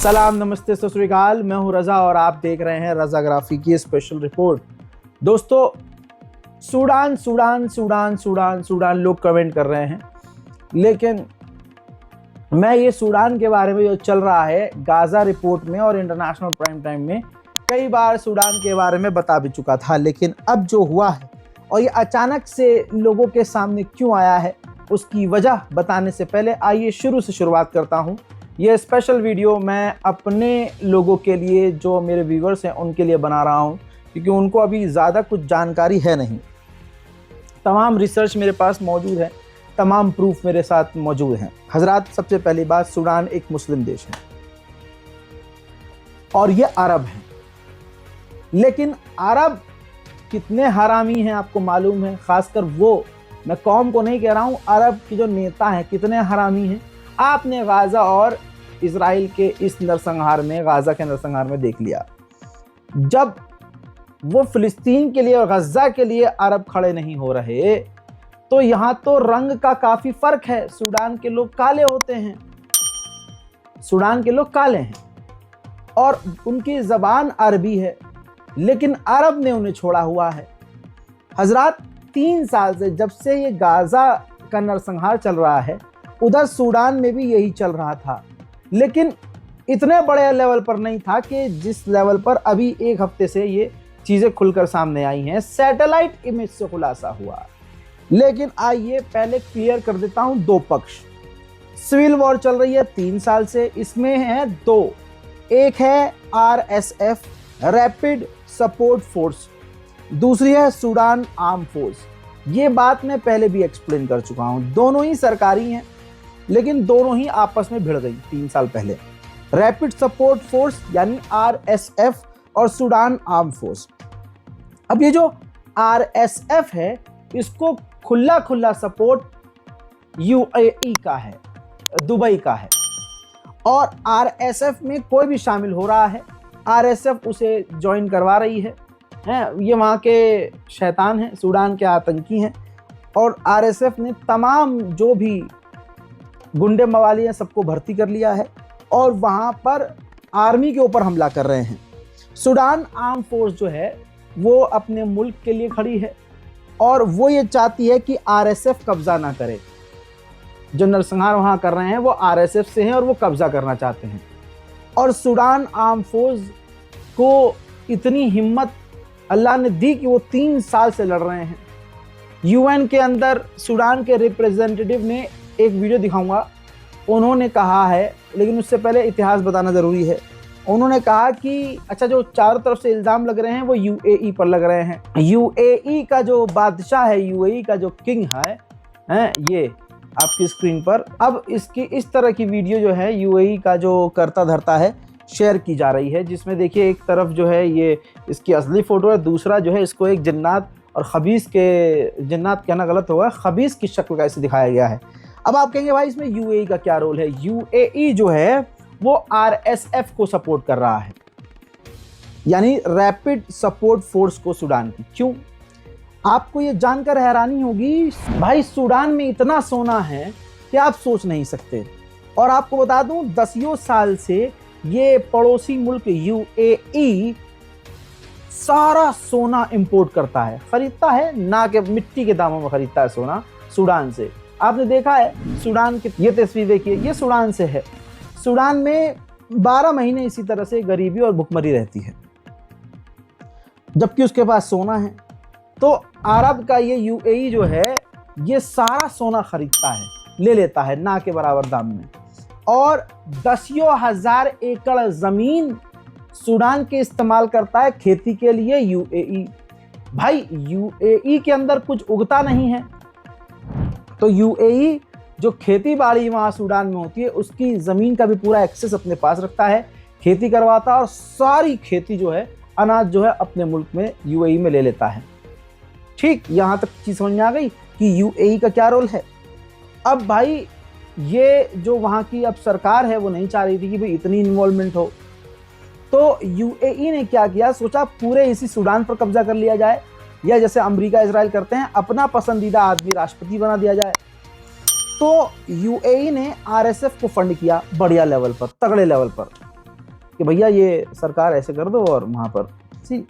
सलाम, नमस्ते, सत श्री अकाल। मैं हूं रजा और आप देख रहे हैं रजाग्राफी की स्पेशल रिपोर्ट। दोस्तों, Sudan Sudan Sudan Sudan Sudan लोग कमेंट कर रहे हैं, लेकिन मैं ये सूडान के बारे में जो चल रहा है गाजा रिपोर्ट में और इंटरनेशनल प्राइम टाइम में कई बार सूडान के बारे में बता भी चुका था। लेकिन अब जो हुआ है और ये अचानक से लोगों के सामने क्यों आया है, उसकी वजह बताने से पहले आइए शुरू से शुरुआत करता हूँ। ये स्पेशल वीडियो मैं अपने लोगों के लिए, जो मेरे व्यूवर्स हैं, उनके लिए बना रहा हूँ, क्योंकि उनको अभी ज़्यादा कुछ जानकारी है नहीं। तमाम रिसर्च मेरे पास मौजूद है, तमाम प्रूफ मेरे साथ मौजूद हैं। हजरात, सबसे पहली बात, सूडान एक मुस्लिम देश है और ये अरब है। लेकिन अरब कितने हरामी हैं आपको मालूम है। खासकर वो, मैं कौम को नहीं कह रहा हूँ, अरब के जो नेता हैं कितने हरामी हैं। आपने गाजा और इजराइल के इस नरसंहार में, गाजा के नरसंहार में देख लिया। जब वो फिलिस्तीन के लिए और गजा के लिए अरब खड़े नहीं हो रहे, तो यहाँ तो रंग का काफी फर्क है। सूडान के लोग काले होते हैं, सूडान के लोग काले हैं और उनकी जबान अरबी है, लेकिन अरब ने उन्हें छोड़ा हुआ है। हजरात, 3 साल से, जब से ये गाजा का नरसंहार चल रहा है, उधर सूडान में भी यही चल रहा था, लेकिन इतने बड़े लेवल पर नहीं था कि जिस लेवल पर अभी एक हफ्ते से ये चीजें खुलकर सामने आई हैं। सैटेलाइट इमेज से खुलासा हुआ। लेकिन आइए पहले क्लियर कर देता हूं दो पक्ष। सिविल वॉर चल रही है 3 साल से, इसमें है 2। एक है RSF, रैपिड सपोर्ट फोर्स, दूसरी है सूडान आर्म फोर्स। ये बात मैं पहले भी एक्सप्लेन कर चुका हूं। दोनों ही सरकारी हैं, लेकिन दोनों ही आपस में भिड़ गई 3 साल पहले। रैपिड सपोर्ट फोर्स यानी RSF और सूडान आर्म फोर्स। अब ये जो RSF है, इसको खुला खुला सपोर्ट UAE का है, दुबई का है, और RSF में कोई भी शामिल हो रहा है, RSF उसे ज्वाइन करवा रही है। ये वहाँ के शैतान हैं, सूडान के आतंकी हैं, और RSF ने तमाम जो भी गुंडे मवाली हैं सबको भर्ती कर लिया है और वहाँ पर आर्मी के ऊपर हमला कर रहे हैं। सूडान आर्म फोर्स जो है वो अपने मुल्क के लिए खड़ी है और वो ये चाहती है कि RSF कब्जा ना करे। जो नरसंहार वहाँ कर रहे हैं वो RSF से हैं और वो कब्जा करना चाहते हैं। और सूडान आर्म फोर्स को इतनी हिम्मत अल्लाह ने दी कि वो 3 साल से लड़ रहे हैं। UN के अंदर सूडान के रिप्रेजेंटेटिव ने, एक वीडियो दिखाऊंगा, उन्होंने कहा है, लेकिन उससे पहले इतिहास बताना ज़रूरी है। उन्होंने कहा कि अच्छा, जो चारों तरफ से इल्ज़ाम लग रहे हैं वो UAE पर लग रहे हैं। UAE का जो बादशाह है, UAE का जो किंग है, ये आपकी स्क्रीन पर अब इसकी इस तरह की वीडियो जो है UAE का जो करता धरता है शेयर की जा रही है, जिसमें देखिए एक तरफ जो है ये इसकी असली फ़ोटो है, दूसरा जो है इसको एक जन्नात और खबीस के, जन्नात कहना गलत होगा, खबीस की शक्ल का इसे दिखाया गया है। अब आप कहेंगे भाई इसमें UAE का क्या रोल है। UAE जो है वो RSF को सपोर्ट कर रहा है, यानी रैपिड सपोर्ट फोर्स को सूडान की। क्यों? आपको ये जानकर हैरानी होगी, भाई सूडान में इतना सोना है कि आप सोच नहीं सकते। और आपको बता दूं, 10 साल से ये पड़ोसी मुल्क UAE सारा सोना इंपोर्ट करता है, खरीदता है, ना कि मिट्टी के दामों में खरीदता है सोना सूडान से। आपने देखा है सूडान की ये तस्वीर, देखिए ये सूडान से है। सूडान में 12 महीने इसी तरह से गरीबी और भुखमरी रहती है, जबकि उसके पास सोना है। तो अरब का ये UAE जो है, ये सारा सोना खरीदता है, ले लेता है ना के बराबर दाम में, और 10,000 एकड़ जमीन सूडान के इस्तेमाल करता है खेती के लिए UAE। भाई UAE के अंदर कुछ उगता नहीं है, तो UAE जो खेती बाड़ी वहाँ सूडान में होती है, उसकी ज़मीन का भी पूरा एक्सेस अपने पास रखता है, खेती करवाता है और सारी खेती जो है, अनाज जो है, अपने मुल्क में UAE में ले लेता है। ठीक, यहाँ तक चीज़ समझ में आ गई कि UAE का क्या रोल है। अब भाई ये जो वहाँ की अब सरकार है वो नहीं चाह रही थी कि भाई इतनी इन्वॉल्वमेंट हो, तो UAE ने क्या किया, सोचा पूरे इसी सूडान पर कब्जा कर लिया जाए, या जैसे अमेरिका इजराइल करते हैं, अपना पसंदीदा आदमी राष्ट्रपति बना दिया जाए। तो UAE ने RSF को फंड किया बढ़िया लेवल पर, तगड़े लेवल पर, कि भैया ये सरकार ऐसे कर दो और वहां पर सी